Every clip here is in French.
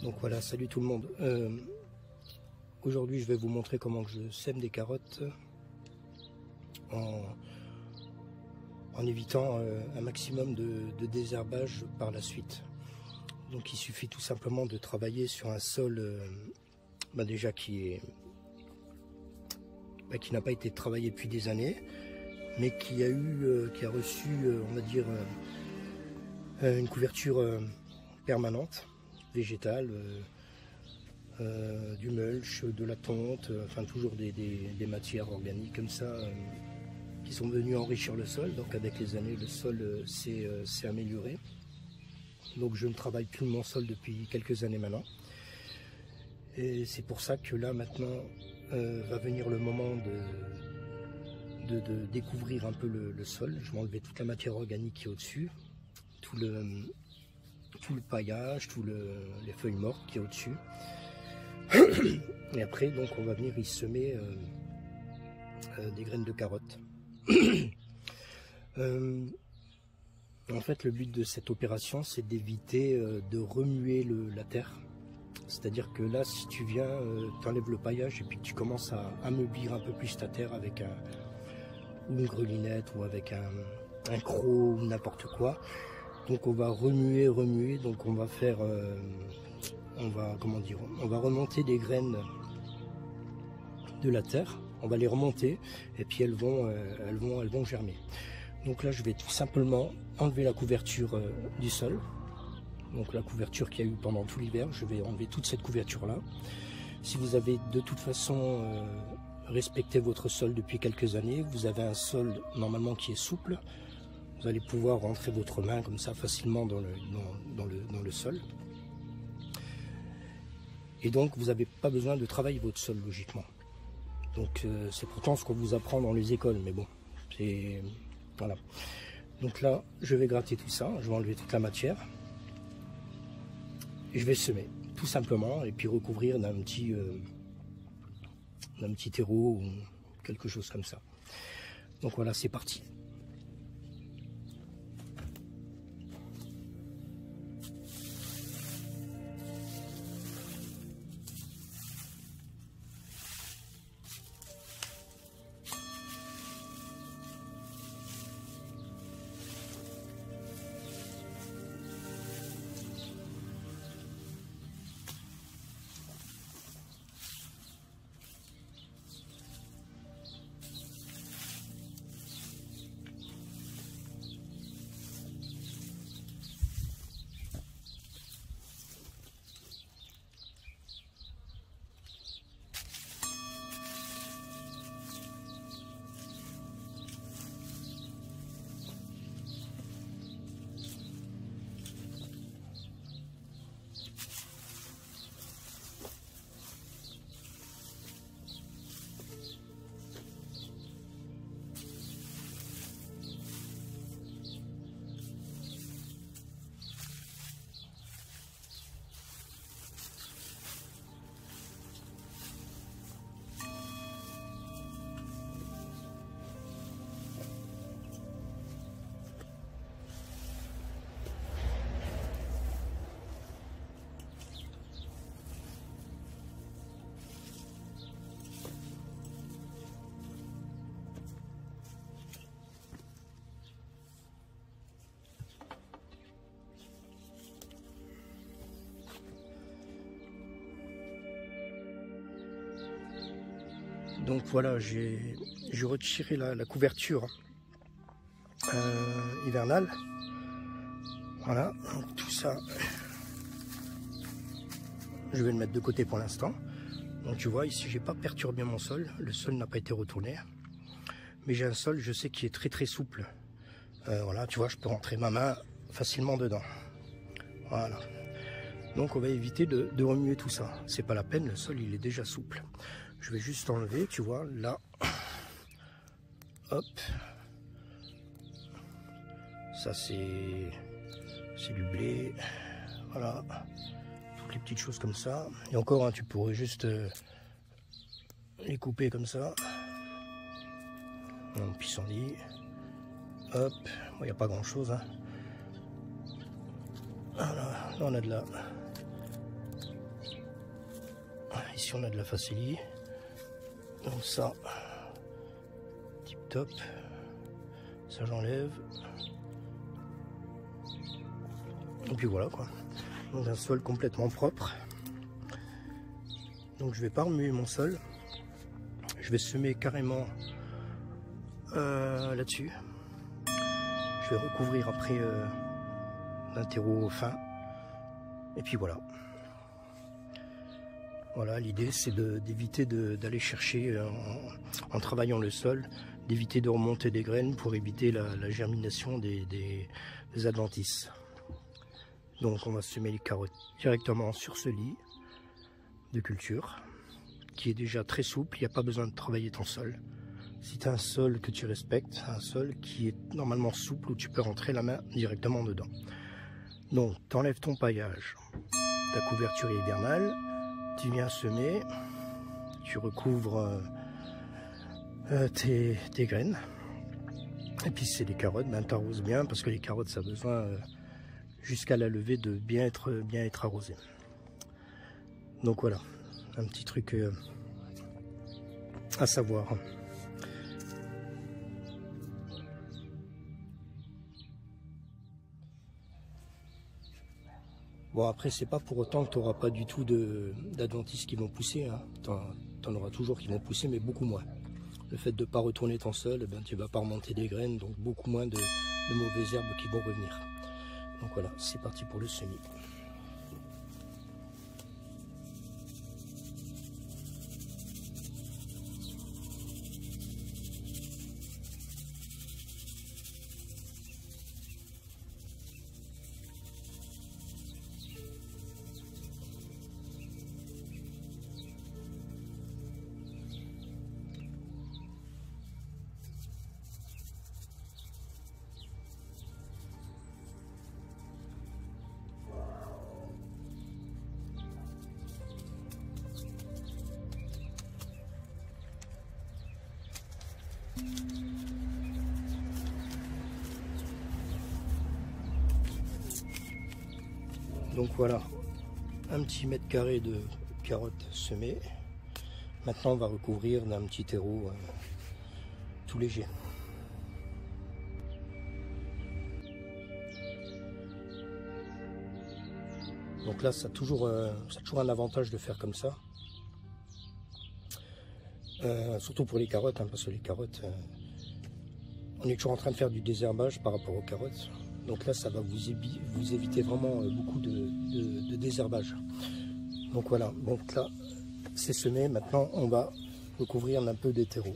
Donc voilà, salut tout le monde. Aujourd'hui je vais vous montrer comment je sème des carottes en évitant un maximum de désherbage par la suite. Donc il suffit tout simplement de travailler sur un sol déjà qui n'a pas été travaillé depuis des années, mais qui a reçu on va dire une couverture permanente, végétale, du mulch, de la tonte, enfin toujours des matières organiques comme ça qui sont venues enrichir le sol. Donc avec les années, le sol s'est amélioré. Donc je ne travaille plus mon sol depuis quelques années maintenant. Et c'est pour ça que là maintenant va venir le moment de découvrir un peu le sol. Je vais enlever toute la matière organique qui est au-dessus, tout le paillage, les feuilles mortes qui est au-dessus. Et après, donc, on va venir y semer des graines de carottes. En fait, le but de cette opération, c'est d'éviter de remuer la terre. C'est-à-dire que là, si tu viens, tu enlèves le paillage et puis tu commences à ameublir un peu plus ta terre avec une grelinette ou avec un croc ou n'importe quoi. Donc on va remuer, donc on va faire, on va remonter des graines de la terre, on va les remonter et puis elles vont germer. Donc là je vais tout simplement enlever la couverture du sol, donc la couverture qu'il y a eu pendant tout l'hiver, je vais enlever toute cette couverture là. Si vous avez de toute façon respecté votre sol depuis quelques années, vous avez un sol normalement qui est souple. Vous allez pouvoir rentrer votre main comme ça facilement dans le sol. Et donc vous n'avez pas besoin de travailler votre sol logiquement. Donc c'est pourtant ce qu'on vous apprend dans les écoles, mais bon, c'est... Voilà. Donc là, je vais gratter tout ça, je vais enlever toute la matière. Et je vais semer, tout simplement, et puis recouvrir d'un petit terreau ou quelque chose comme ça. Donc voilà, c'est parti. Donc voilà, j'ai retiré la couverture hivernale. Voilà, donc tout ça, je vais le mettre de côté pour l'instant. Donc tu vois, ici, j'ai pas perturbé mon sol. Le sol n'a pas été retourné. Mais j'ai un sol, je sais, qui est très souple. Voilà, tu vois, je peux rentrer ma main facilement dedans. Voilà. Donc on va éviter de remuer tout ça. C'est pas la peine, le sol, il est déjà souple. Je vais juste enlever, tu vois, là. Hop. Ça, c'est du blé. Voilà. Toutes les petites choses comme ça. Et encore, hein, tu pourrais juste les couper comme ça. Un pissenlit. Hop. Il n'y a pas grand chose. Hein. Voilà. Là, on a de Ici on a de la facélie. Donc ça, tip top. Ça j'enlève. Et puis voilà quoi. Donc un sol complètement propre. Donc je vais pas remuer mon sol. Je vais semer carrément là-dessus. Je vais recouvrir après d'un terreau fin. Et puis voilà. Voilà, l'idée c'est d'éviter d'aller chercher en travaillant le sol, d'éviter de remonter des graines pour éviter la germination des adventices. Donc on va semer les carottes directement sur ce lit de culture qui est déjà très souple, il n'y a pas besoin de travailler ton sol. Si tu as un sol que tu respectes, un sol qui est normalement souple où tu peux rentrer la main directement dedans. Donc tu enlèves ton paillage, ta couverture hivernale, tu viens semer, tu recouvres tes graines. Et puis c'est des carottes, ben, tu arroses bien parce que les carottes ça a besoin jusqu'à la levée de bien être arrosé. Donc voilà, un petit truc à savoir. Bon après c'est pas pour autant que tu n'auras pas du tout d'adventices qui vont pousser, hein. T'en auras toujours qui vont pousser mais beaucoup moins. Le fait de ne pas retourner ton sol, eh ben, tu ne vas pas remonter des graines, donc beaucoup moins de mauvaises herbes qui vont revenir. Donc voilà, c'est parti pour le semis. Donc voilà, un petit mètre carré de carottes semées. Maintenant on va recouvrir d'un petit terreau tout léger. Donc là ça a toujours un avantage de faire comme ça. Surtout pour les carottes, hein, parce que les carottes, on est toujours en train de faire du désherbage par rapport aux carottes. Donc là, ça va vous éviter vraiment beaucoup de désherbage. Donc voilà, donc là, c'est semé. Maintenant, on va recouvrir un peu des terreaux.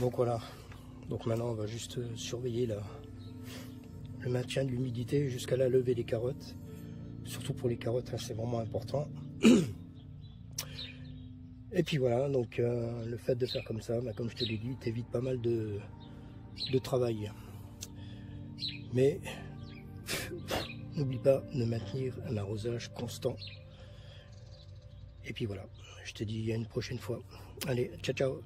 Donc voilà, donc maintenant on va juste surveiller le maintien de l'humidité jusqu'à la levée des carottes. Surtout pour les carottes, hein, c'est vraiment important. Et puis voilà, donc le fait de faire comme ça, bah, comme je te l'ai dit, t'évite pas mal de travail. Mais n'oublie pas de maintenir un arrosage constant. Et puis voilà, je te dis à une prochaine fois. Allez, ciao ciao.